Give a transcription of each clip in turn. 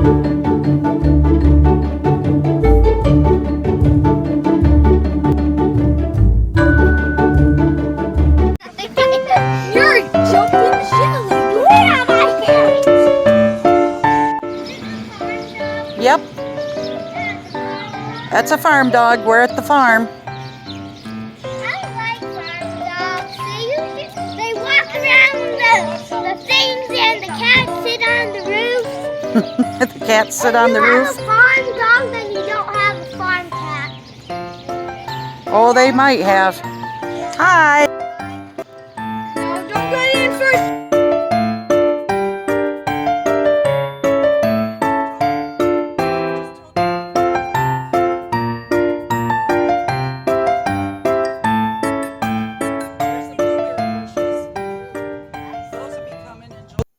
You're jumping jelly. Where am I here? Yep, that's a farm dog. We're at the farm. I like farm dogs. They walk around the things and the cats sit on the roof. The cats sit on the roof. If you have a farm dog, then you don't have a farm cat. Oh, they might have. Hi. No, don't go in first.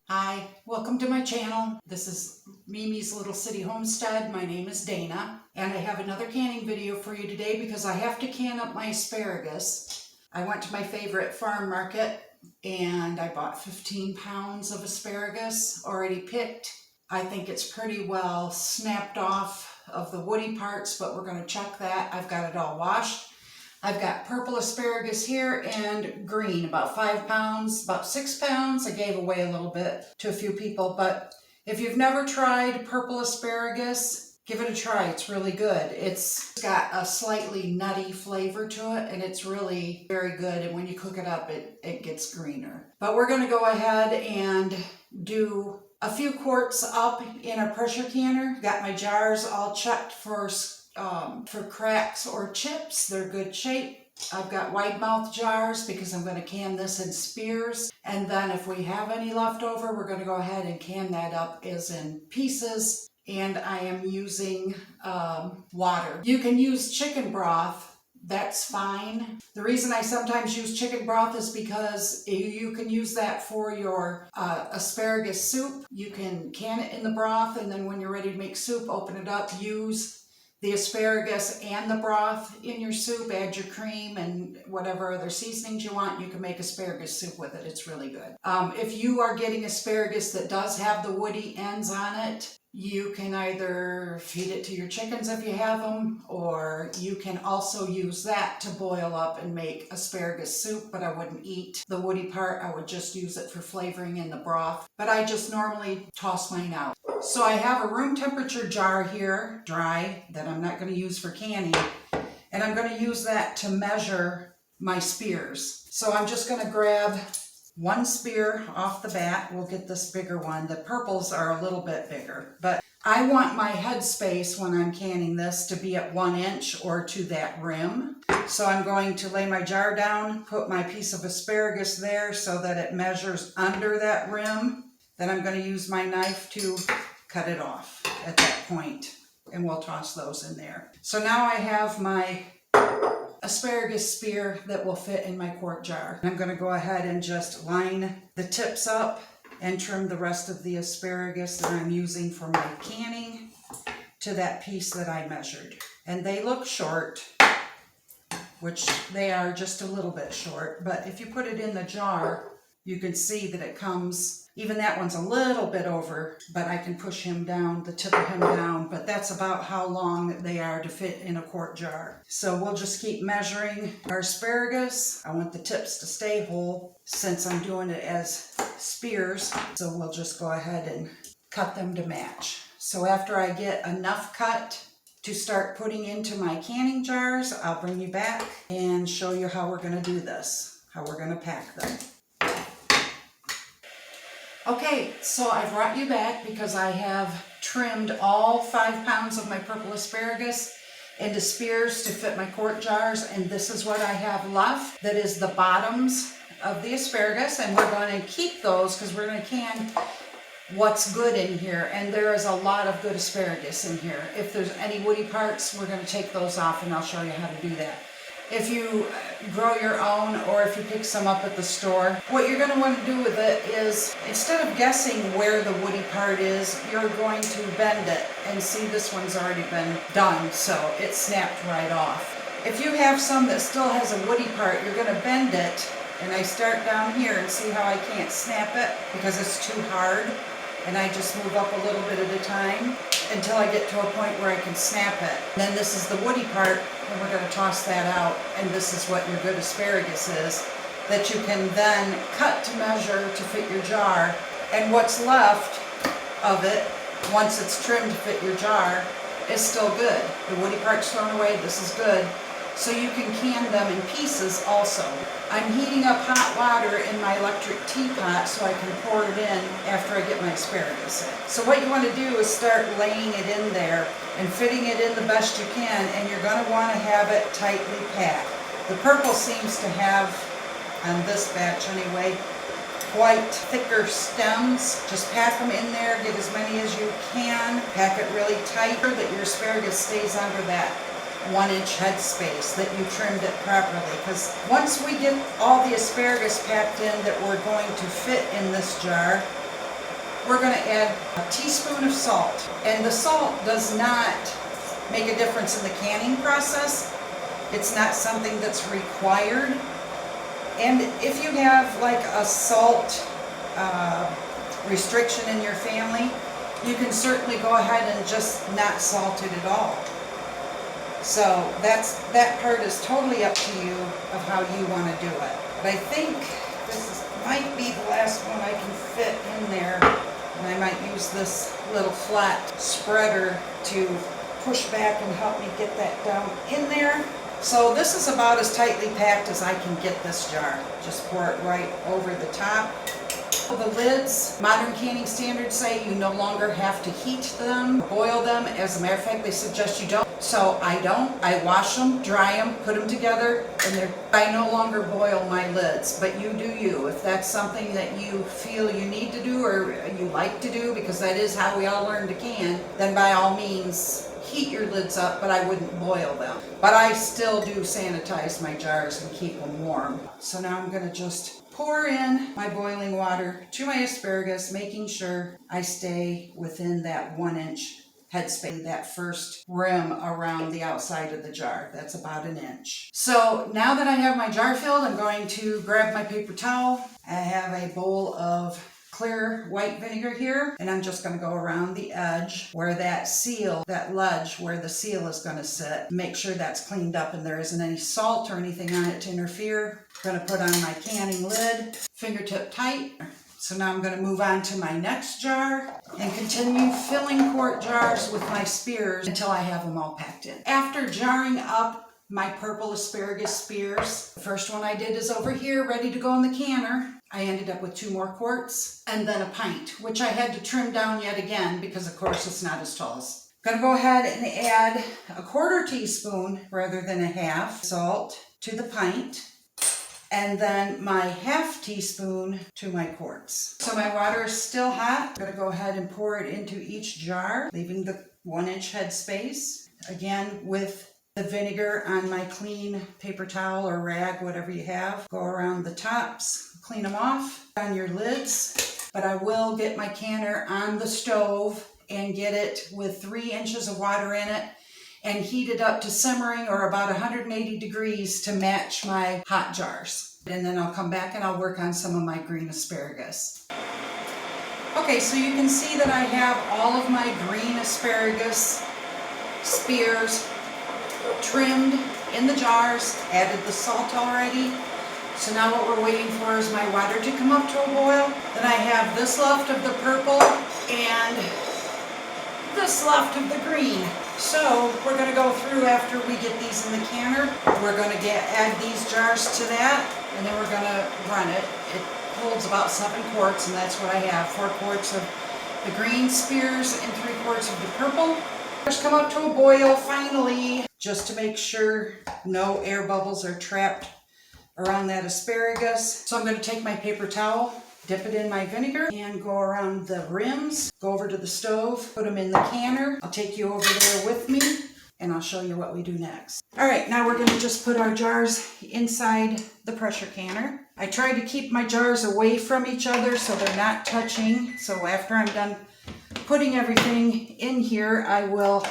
Hi, welcome to my channel. This is Mimi's Little City Homestead. My name is Dana, and I have another canning video for you today because I have to can up my asparagus. I went to my favorite farm market and I bought 15 pounds of asparagus already picked. I think it's pretty well snapped off of the woody parts, but we're going to check that. I've got it all washed. I've got purple asparagus here and green, about 5 pounds, about 6 pounds. I gave away a little bit to a few people, but if you've never tried purple asparagus, give it a try. It's really good. It's got a slightly nutty flavor to it, and it's really very good. And when you cook it up, it gets greener. But we're going to go ahead and do a few quarts up in a pressure canner. Got my jars all checked for cracks or chips. They're good shape. I've got wide mouth jars because I'm going to can this in spears, and then if we have any left over, we're going to go ahead and can that up as in pieces. And I am using water. You can use chicken broth, that's fine. The reason I sometimes use chicken broth is because you can use that for your asparagus soup. You can can it in the broth, and then when you're ready to make soup, open it up, use the asparagus and the broth in your soup, add your cream and whatever other seasonings you want. You can make asparagus soup with it. It's really good. If you are getting asparagus that does have the woody ends on it, you can either feed it to your chickens if you have them, or you can also use that to boil up and make asparagus soup, but I wouldn't eat the woody part. I would just use it for flavoring in the broth, but I just normally toss mine out. So I have a room temperature jar here, dry, that I'm not going to use for canning, and I'm going to use that to measure my spears. So I'm just going to grab one spear off the bat. We'll get this bigger one. The purples are a little bit bigger, but I want my head space when I'm canning this to be at 1 inch or to that rim. So I'm going to lay my jar down, put my piece of asparagus there so that it measures under that rim. Then I'm going to use my knife to cut it off at that point, and we'll toss those in there. So now I have my asparagus spear that will fit in my quart jar. I'm going to go ahead and just line the tips up and trim the rest of the asparagus that I'm using for my canning to that piece that I measured. And they look short, which they are just a little bit short, but if you put it in the jar, you can see that it comes, even that one's a little bit over, but I can push him down, the tip of him down, but that's about how long they are to fit in a quart jar. So we'll just keep measuring our asparagus. I want the tips to stay whole since I'm doing it as spears. So we'll just go ahead and cut them to match. So after I get enough cut to start putting into my canning jars, I'll bring you back and show you how we're going to do this, how we're going to pack them. Okay, so I brought you back because I have trimmed all 5 pounds of my purple asparagus into spears to fit my quart jars, and this is what I have left. That is the bottoms of the asparagus, and we're going to keep those because we're going to can what's good in here, and there is a lot of good asparagus in here. If there's any woody parts, we're going to take those off, and I'll show you how to do that. If you grow your own, or if you pick some up at the store, what you're going to want to do with it is, instead of guessing where the woody part is, you're going to bend it. And see, this one's already been done, so it snapped right off. If you have some that still has a woody part, you're going to bend it, and I start down here and see how I can't snap it because it's too hard. and I just move up a little bit at a time until I get to a point where I can snap it. And then this is the woody part, and we're going to toss that out, and this is what your good asparagus is, that you can then cut to measure to fit your jar. And what's left of it, once it's trimmed to fit your jar, is still good. The woody part's thrown away, this is good. So you can can them in pieces also. I'm heating up hot water in my electric teapot so I can pour it in after I get my asparagus in. So what you want to do is start laying it in there and fitting it in the best you can, and you're going to want to have it tightly packed. The purple seems to have, on this batch anyway, quite thicker stems. Just pack them in there, get as many as you can, pack it really tight so that your asparagus stays under that 1-inch head space, that you trimmed it properly. Because once we get all the asparagus packed in that we're going to fit in this jar, we're going to add a teaspoon of salt. And the salt does not make a difference in the canning process. It's not something that's required. And if you have like a salt restriction in your family, you can certainly go ahead and just not salt it at all. So that part is totally up to you of how you want to do it. But I think might be the last one I can fit in there, and I might use this little flat spreader to push back and help me get that down in there. So this is about as tightly packed as I can get this jar. Just pour it right over the top. The lids, modern canning standards say you no longer have to heat them, boil them. As a matter of fact, they suggest you don't. So I don't. I wash them, dry them, put them together, and I no longer boil my lids. But you do you. If that's something that you feel you need to do or you like to do, because that is how we all learn to can, then by all means heat your lids up, but I wouldn't boil them. But I still do sanitize my jars and keep them warm. So now I'm going to just pour in my boiling water to my asparagus, making sure I stay within that 1-inch headspace, that first rim around the outside of the jar. That's about 1 inch. So now that I have my jar filled, I'm going to grab my paper towel. I have a bowl of clear white vinegar here, and I'm just going to go around the edge where that seal, that ledge where the seal is going to sit. Make sure that's cleaned up and there isn't any salt or anything on it to interfere. I'm going to put on my canning lid, fingertip tight. So now I'm going to move on to my next jar and continue filling quart jars with my spears until I have them all packed in. After jarring up my purple asparagus spears, the first one I did is over here, ready to go in the canner. I ended up with 2 more quarts and then a pint, which I had to trim down yet again because of course it's not as tall. I'm going to go ahead and add a 1/4 teaspoon rather than a half salt to the pint, and then my 1/2 teaspoon to my quarts. So my water is still hot. I'm going to go ahead and pour it into each jar, leaving the 1-inch head space. Again, with the vinegar on my clean paper towel or rag, whatever you have. Go around the tops, clean them off on your lids. But I will get my canner on the stove and get it with 3 inches of water in it and heat it up to simmering or about 180 degrees to match my hot jars. And then I'll come back and I'll work on some of my green asparagus. Okay, so you can see that I have all of my green asparagus spears trimmed in the jars, added the salt already. So now what we're waiting for is my water to come up to a boil. Then I have this left of the purple and this left of the green. So we're going to go through after we get these in the canner. We're going to add these jars to that, and then we're going to run it. It holds about 7 quarts, and that's what I have. 4 quarts of the green spears and 3 quarts of the purple. Just come up to a boil finally, just to make sure no air bubbles are trapped around that asparagus. So I'm going to take my paper towel, dip it in my vinegar, and go around the rims, go over to the stove, put them in the canner. I'll take you over there with me, and I'll show you what we do next. All right, now we're going to just put our jars inside the pressure canner. I try to keep my jars away from each other so they're not touching. So after I'm done putting everything in here, I will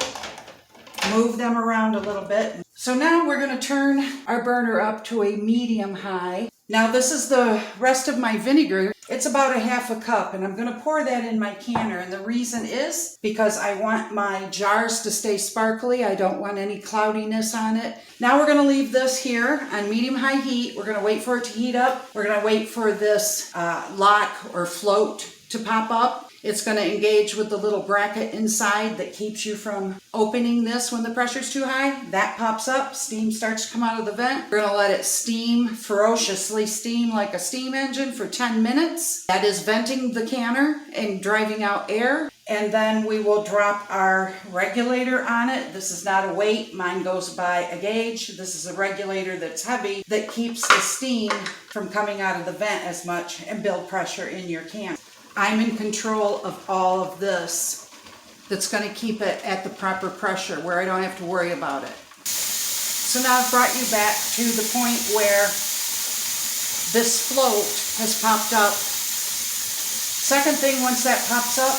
move them around a little bit. So now we're going to turn our burner up to a medium high. Now this is the rest of my vinegar. It's about a half a cup, and I'm going to pour that in my canner. And the reason is because I want my jars to stay sparkly. I don't want any cloudiness on it. Now we're going to leave this here on medium-high heat. We're going to wait for it to heat up. We're going to wait for this lock or float to pop up. It's going to engage with the little bracket inside that keeps you from opening this when the pressure's too high. That pops up, steam starts to come out of the vent. We're going to let it steam, ferociously steam like a steam engine for 10 minutes. That is venting the canner and driving out air. And then we will drop our regulator on it. This is not a weight, mine goes by a gauge. This is a regulator that's heavy that keeps the steam from coming out of the vent as much and build pressure in your can. I'm in control of all of this. That's going to keep it at the proper pressure where I don't have to worry about it. So now I've brought you back to the point where this float has popped up. Second thing, once that pops up,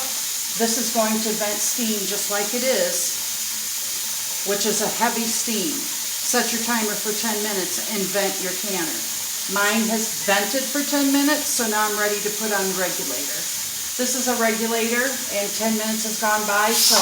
this is going to vent steam just like it is, which is a heavy steam. Set your timer for 10 minutes and vent your canner. Mine has vented for 10 minutes, so now I'm ready to put on the regulator. This is a regulator, and 10 minutes has gone by, so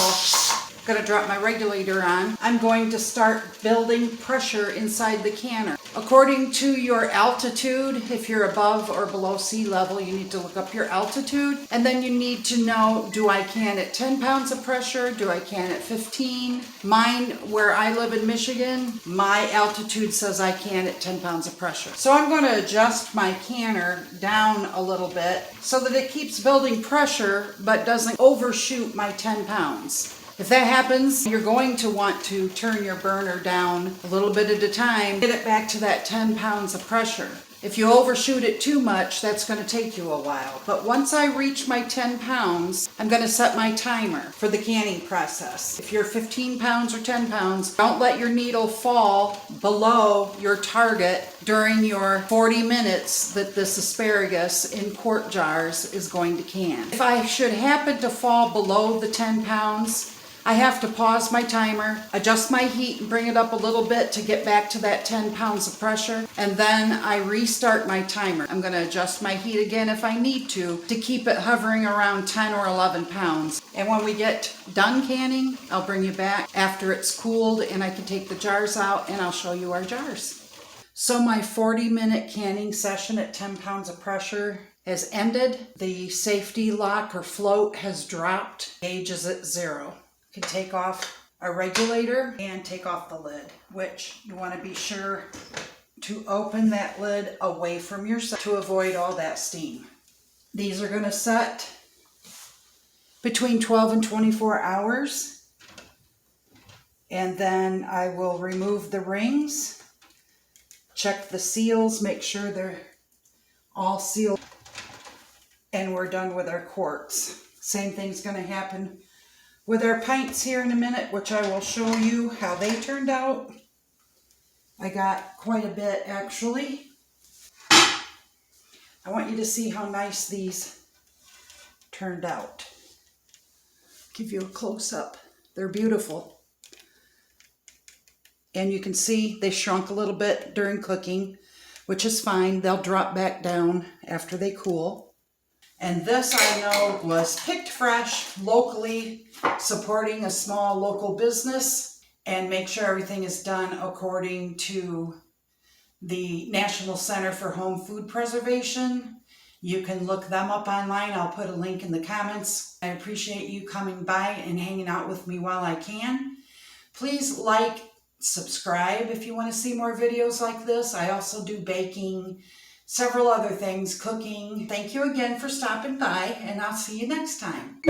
I'm going to drop my regulator on. I'm going to start building pressure inside the canner. According to your altitude, if you're above or below sea level, you need to look up your altitude. And then you need to know, do I can at 10 pounds of pressure? Do I can at 15? Mine, where I live in Michigan, my altitude says I can at 10 pounds of pressure. So I'm going to adjust my canner down a little bit so that it keeps building pressure but doesn't overshoot my 10 pounds. If that happens, you're going to want to turn your burner down a little bit at a time, get it back to that 10 pounds of pressure. If you overshoot it too much, that's going to take you a while. But once I reach my 10 pounds, I'm going to set my timer for the canning process. If you're 15 pounds or 10 pounds, don't let your needle fall below your target during your 40 minutes that this asparagus in quart jars is going to can. If I should happen to fall below the 10 pounds, I have to pause my timer, adjust my heat and bring it up a little bit to get back to that 10 pounds of pressure, and then I restart my timer. I'm going to adjust my heat again if I need to keep it hovering around 10 or 11 pounds. And when we get done canning, I'll bring you back after it's cooled and I can take the jars out and I'll show you our jars. So my 40-minute canning session at 10 pounds of pressure has ended. The safety lock or float has dropped. Gauge is at 0. You can take off a regulator and take off the lid, which you want to be sure to open that lid away from yourself to avoid all that steam. These are going to set between 12 and 24 hours. And then I will remove the rings, check the seals, make sure they're all sealed, and we're done with our quarts. Same thing's going to happen with our pints here in a minute, which I will show you how they turned out. I got quite a bit actually. I want you to see how nice these turned out. Give you a close-up. They're beautiful. And you can see they shrunk a little bit during cooking, which is fine. They'll drop back down after they cool. And this I know was picked fresh, locally, supporting a small local business, and make sure everything is done according to the National Center for Home Food Preservation. You can look them up online. I'll put a link in the comments. I appreciate you coming by and hanging out with me while I can. Please like, subscribe if you want to see more videos like this. I also do baking, several other things, cooking. Thank you again for stopping by, and I'll see you next time.